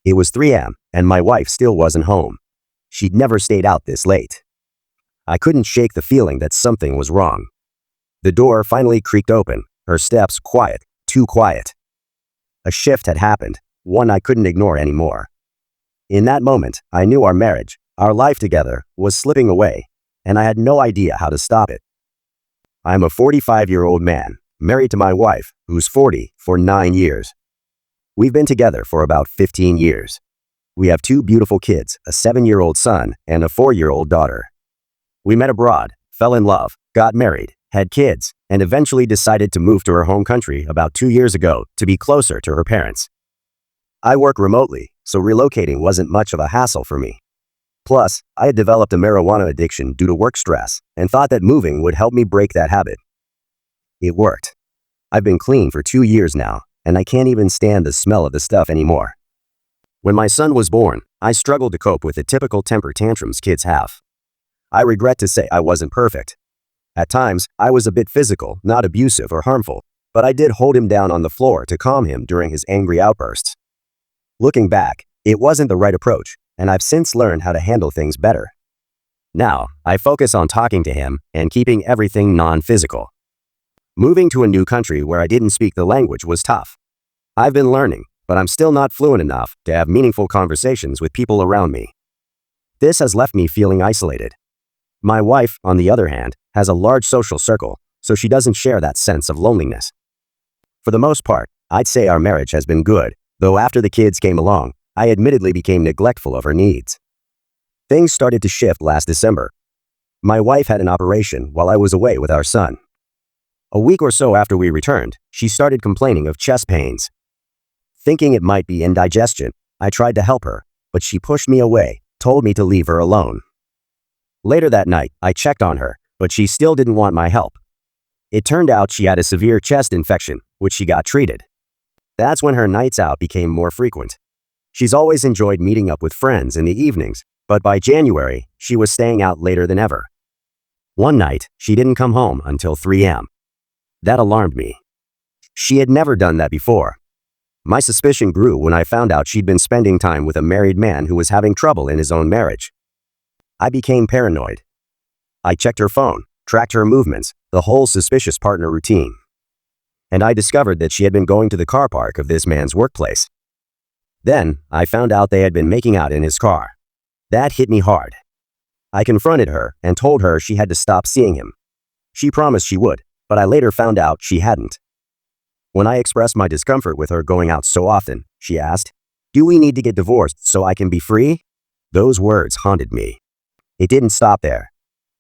It was 3 a.m., and my wife still wasn't home. She'd never stayed out this late. I couldn't shake the feeling that something was wrong. The door finally creaked open, her steps quiet, too quiet. A shift had happened, one I couldn't ignore anymore. In that moment, I knew our marriage, our life together, was slipping away, and I had no idea how to stop it. I'm a 45-year-old man, married to my wife, who's 40, for 9 years. We've been together for about 15 years. We have 2 beautiful kids, a 7-year-old son and a 4-year-old daughter. We met abroad, fell in love, got married, had kids, and eventually decided to move to her home country about 2 years ago to be closer to her parents. I work remotely, so relocating wasn't much of a hassle for me. Plus, I had developed a marijuana addiction due to work stress and thought that moving would help me break that habit. It worked. I've been clean for 2 years now, and I can't even stand the smell of the stuff anymore. When my son was born, I struggled to cope with the typical temper tantrums kids have. I regret to say I wasn't perfect. At times, I was a bit physical, not abusive or harmful, but I did hold him down on the floor to calm him during his angry outbursts. Looking back, it wasn't the right approach, and I've since learned how to handle things better. Now, I focus on talking to him and keeping everything non-physical. Moving to a new country where I didn't speak the language was tough. I've been learning, but I'm still not fluent enough to have meaningful conversations with people around me. This has left me feeling isolated. My wife, on the other hand, has a large social circle, so she doesn't share that sense of loneliness. For the most part, I'd say our marriage has been good, though after the kids came along, I admittedly became neglectful of her needs. Things started to shift last December. My wife had an operation while I was away with our son. A week or so after we returned, she started complaining of chest pains. Thinking it might be indigestion, I tried to help her, but she pushed me away, told me to leave her alone. Later that night, I checked on her, but she still didn't want my help. It turned out she had a severe chest infection, which she got treated. That's when her nights out became more frequent. She's always enjoyed meeting up with friends in the evenings, but by January, she was staying out later than ever. One night, she didn't come home until 3 a.m. That alarmed me. She had never done that before. My suspicion grew when I found out she'd been spending time with a married man who was having trouble in his own marriage. I became paranoid. I checked her phone, tracked her movements, the whole suspicious partner routine. And I discovered that she had been going to the car park of this man's workplace. Then, I found out they had been making out in his car. That hit me hard. I confronted her and told her she had to stop seeing him. She promised she would, but I later found out she hadn't. When I expressed my discomfort with her going out so often, she asked, "Do we need to get divorced so I can be free?" Those words haunted me. It didn't stop there.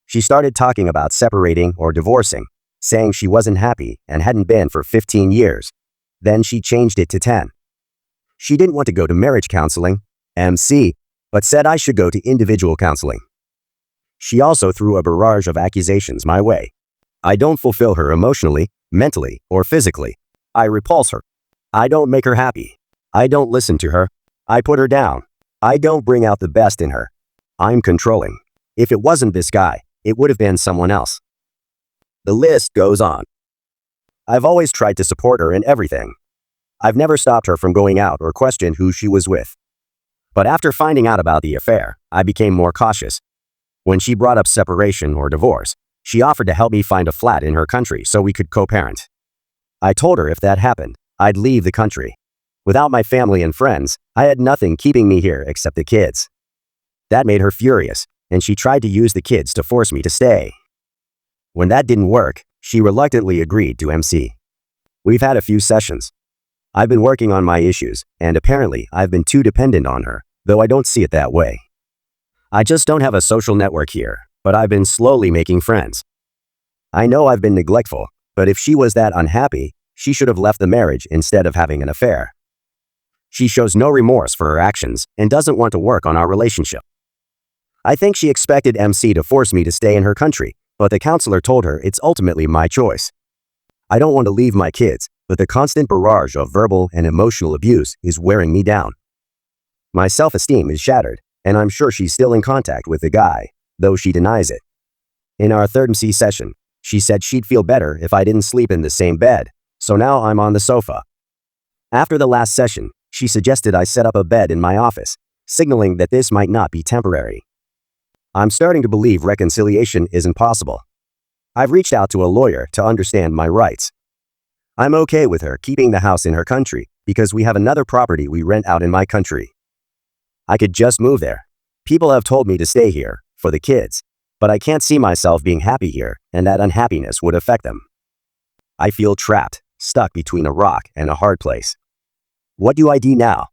She started talking about separating or divorcing, saying she wasn't happy and hadn't been for 15 years. Then she changed it to 10. She didn't want to go to marriage counseling, MC, but said I should go to individual counseling. She also threw a barrage of accusations my way. I don't fulfill her emotionally, mentally, or physically. I repulse her. I don't make her happy. I don't listen to her. I put her down. I don't bring out the best in her. I'm controlling. If it wasn't this guy, it would have been someone else. The list goes on. I've always tried to support her in everything. I've never stopped her from going out or questioned who she was with. But after finding out about the affair, I became more cautious. When she brought up separation or divorce, she offered to help me find a flat in her country so we could co-parent. I told her if that happened, I'd leave the country. Without my family and friends, I had nothing keeping me here except the kids. That made her furious, and she tried to use the kids to force me to stay. When that didn't work, she reluctantly agreed to MC. We've had a few sessions. I've been working on my issues, and apparently I've been too dependent on her, though I don't see it that way. I just don't have a social network here, but I've been slowly making friends. I know I've been neglectful, but if she was that unhappy, she should have left the marriage instead of having an affair. She shows no remorse for her actions and doesn't want to work on our relationship. I think she expected MC to force me to stay in her country, but the counselor told her it's ultimately my choice. I don't want to leave my kids, but the constant barrage of verbal and emotional abuse is wearing me down. My self-esteem is shattered, and I'm sure she's still in contact with the guy, though she denies it. In our third MC session, she said she'd feel better if I didn't sleep in the same bed, so now I'm on the sofa. After the last session, She suggested I set up a bed in my office, signaling that this might not be temporary. I'm starting to believe reconciliation isn't possible. I've reached out to a lawyer to understand my rights. I'm okay with her keeping the house in her country because we have another property we rent out in my country. I could just move there. People have told me to stay here, for the kids, but I can't see myself being happy here, and that unhappiness would affect them. I feel trapped, stuck between a rock and a hard place. What do I do now?